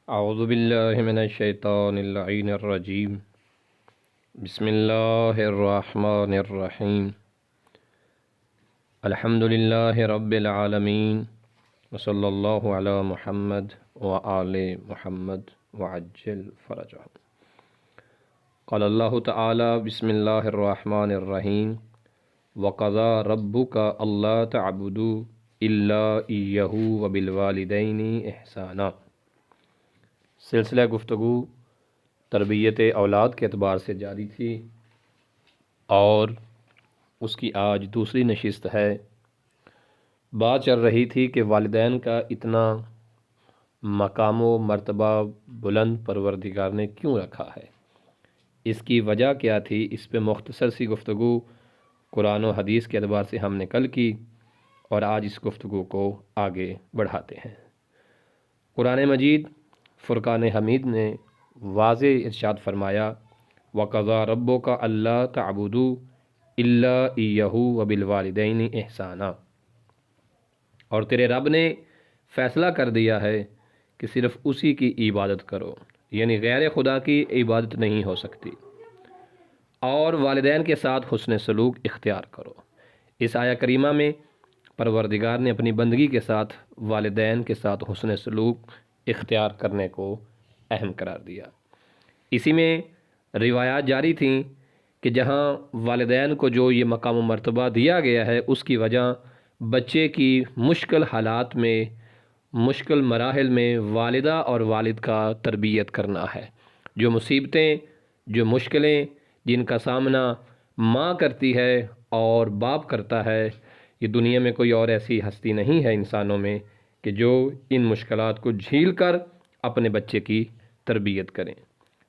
अऊज़ु बिल्लाहि मिनश शैतानिर रजीम। बिस्मिल्लाहिर रहमानिर रहीम। अल्हम्दुलिल्लाहि रब्बिल आलमीन व सल्लल्लाहु अला मुहम्मद व आले मुहम्मद व अज्जिल फरजहum। क़ाल अल्लाहु तआला बिस्मिल्लाहिर रहमानिर रहीम व क़ज़ा रब्बुका अल्ला तअबुदू इल्ला इय्यहू व बिल वालिदैनि इहसाना। सिलसिला गुफ्तगू तरबियत औलाद के एतबार से जारी थी और उसकी आज दूसरी नशिस्त है। बात चल रही थी कि वालिदैन का इतना मकाम व मर्तबा बुलंद परवरदिगार ने क्यों रखा है, इसकी वजह क्या थी। इस पे मुख्तसर सी गुफ्तगू कुरान व हदीस के एतबार से हमने कल की और आज इस गुफ्तगू को आगे बढ़ाते हैं। कुरान मजीद फ़ुरक़ान हमीद ने वाज़े इरशाद फरमाया, वक़ज़ा रब्बुका अल्ला तअबुदू इल्ला इय्यहू व बिल वालिदैनि इहसाना। और तेरे रब ने फ़ैसला कर दिया है कि सिर्फ़ उसी की इबादत करो, यानी गैर खुदा की इबादत नहीं हो सकती, और वालिदैन के साथ हुस्न सलूक इख्तियार करो। इस आया करीमा में परवरदिगार ने अपनी बंदगी के साथ वालिदैन के साथ हुस्न सलूक इख्तियार करने को अहम करार दिया। इसी में रिवायात जारी थीं कि जहाँ वालिदैन को जो ये मकाम व मर्तबा दिया गया है, उसकी वजह बच्चे की मुश्किल हालात में, मुश्किल मराहिल में वालिदा और वालिद का तरबियत करना है। जो मुसीबतें, जो मुश्किलें जिनका सामना माँ करती है और बाप करता है, ये दुनिया में कोई और ऐसी हस्ती नहीं है इंसानों में कि जो इन मुश्किलात को झील कर अपने बच्चे की तरबियत करें।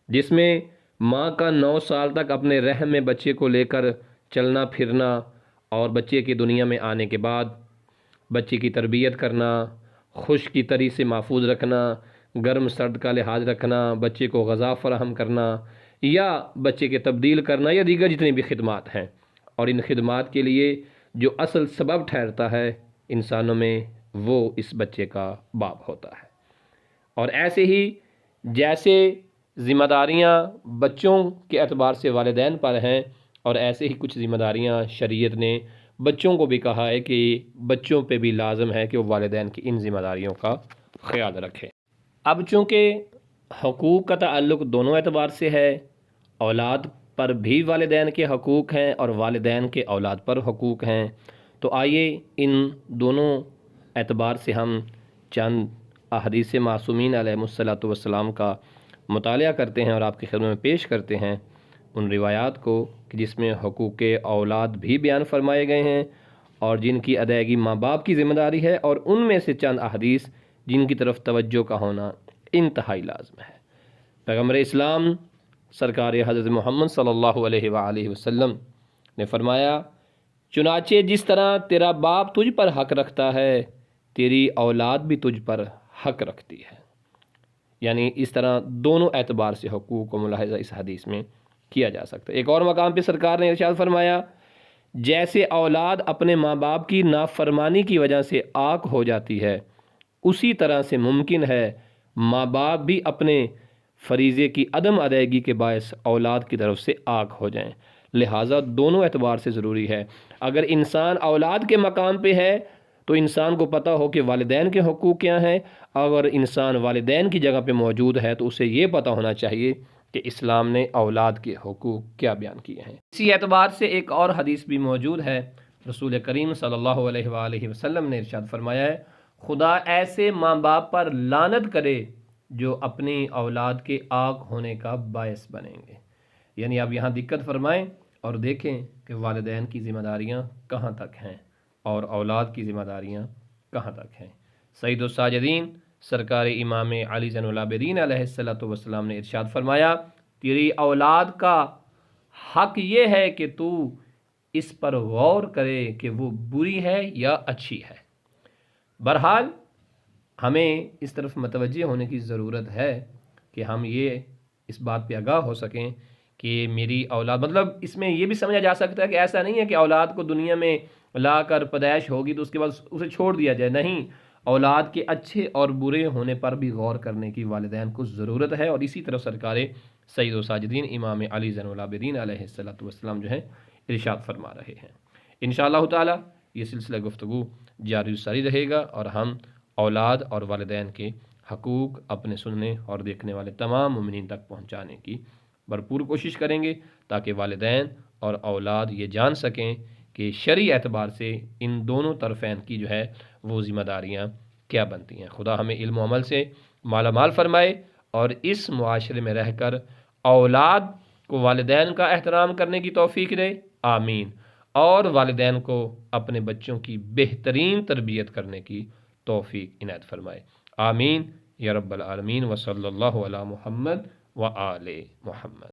जिसमें माँ का 9 साल तक अपने रहम में बच्चे को लेकर चलना फिरना और बच्चे की दुनिया में आने के बाद बच्चे की तरबियत करना, खुश की तरी से महफूज रखना, गर्म सर्द का लिहाज रखना, बच्चे को ग़ज़ा फ़राहम करना या बच्चे के तब्दील करना या दीगर जितनी भी खिदमात हैं। और इन खिदमात के लिए जो असल सबब ठहरता है इंसानों में, वो इस बच्चे का बाप होता है। और ऐसे ही जैसे ज़िम्मेदारियाँ बच्चों के एतबार से वालिदैन पर हैं, और ऐसे ही कुछ ज़िम्मेदारियाँ शरीयत ने बच्चों को भी कहा है कि बच्चों पे भी लाजम है कि वो वालिदैन की इन ज़िम्मेदारियों का ख्याल रखें। अब चूँकि हकूक़ का ताल्लुक़ दोनों एतबार से है, औलाद पर भी वालिदैन के हकूक़ हैं और वालिदैन के औलाद पर हकूक़ हैं, तो आइए इन दोनों एतबार से हम चंद अहदीस मासूमीन अलैहिमुस्सलातु वस्सलाम का मुतालिया करते हैं और आपकी खिदमत में पेश करते हैं उन रिवायात को कि जिसमें हकूक़ औलाद भी बयान फरमाए गए हैं और जिनकी अदायगी माँ बाप की ज़िम्मेदारी है, और उनमें से चंद अहदीस जिनकी तरफ तवज्जो का होना इंतहाई लाज़िम है। पैगम्बर इस्लाम सरकार हज़रत मोहम्मद सल्लल्लाहु अलैहि वसल्लम ने फरमाया, चुनाचे जिस तरह तेरा बाप तुझ पर हक़ रखता है, तेरी औलाद भी तुझ पर हक़ रखती है। यानी इस तरह दोनों एतबार से हकूक़ को मुलाहिज़ा इस हदीस में किया जा सकता है। एक और मकाम पे सरकार ने इरशाद फरमाया, जैसे औलाद अपने माँ बाप की नाफरमानी की वजह से आक हो जाती है, उसी तरह से मुमकिन है माँ बाप भी अपने फ़रीज़े की अदम अदायगी के बायस औलाद की तरफ से आक हो जाएं। लिहाजा दोनों एतबार से ज़रूरी है। अगर इंसान औलाद के मकाम पे है तो इंसान को पता हो कि वालिदैन के हकूक़ क्या हैं। अगर इंसान वालिदैन की जगह पे मौजूद है तो उसे ये पता होना चाहिए कि इस्लाम ने औलाद के हकूक़ क्या बयान किए हैं। इसी एतबार से एक और हदीस भी मौजूद है। रसूल करीम सल्लल्लाहु अलैहि वसल्लम ने इरशाद फरमाया है, खुदा ऐसे माँ बाप पर लानत करे जो अपनी औलाद के आक होने का बायस बनेंगे। यानी आप यहाँ दिक्कत फरमाएँ और देखें कि वालिदैन की ज़िम्मेदारियाँ कहाँ तक हैं और औलाद की ज़िम्मेदारियाँ कहाँ तक हैं। सैयदुस साजिदीन सरकार इमाम अली ज़ैनुल आबिदीन अलैहिस्सलातु वस्सलाम ने इरशाद फरमाया, तेरी औलाद का हक़ ये है कि तू इस पर गौर करे कि वो बुरी है या अच्छी है। बहरहाल हमें इस तरफ मतवज्जे होने की ज़रूरत है कि हम ये इस बात पे आगाह हो सकें कि मेरी औलाद, मतलब इसमें यह भी समझा जा सकता है कि ऐसा नहीं है कि औलाद को दुनिया में ला कर पैदाइश होगी तो उसके बाद उसे छोड़ दिया जाए। नहीं, औलाद के अच्छे और बुरे होने पर भी गौर करने की वालिदैन को ज़रूरत है। और इसी तरह सरकार सैयद व साजिदीन इमाम अली ज़ैनुल आबिदीन अलैहिस्सलातु वस्सलाम जो है इरशाद फरमा रहे हैं। इंशाअल्लाह ताला ये सिलसिला गुफ्तगू जारी सारी रहेगा और हम औलाद और वालिदैन के हकूक़ अपने सुनने और देखने वाले तमाम मुमिनीन तक पहुँचाने की भरपूर कोशिश करेंगे, ताकि वालिदैन और औलाद ये जान सकें कि शरई एतबार से इन दोनों तरफ़ैन की जो है वो ज़िम्मेदारियाँ क्या बनती हैं। खुदा हमें इल्म व अमल से माला माल फरमाए और इस मुआशरे में रहकर औलाद को वालिदैन का एहतराम करने की तौफ़ीक दे, आमीन। और वालिदैन को अपने बच्चों की बेहतरीन तरबियत करने की तौफ़ीक इनायत फरमाए, आमीन या रब्बल आलमीन। व सल्लल्लाहु अला मुहम्मद व आले मुहम्मद।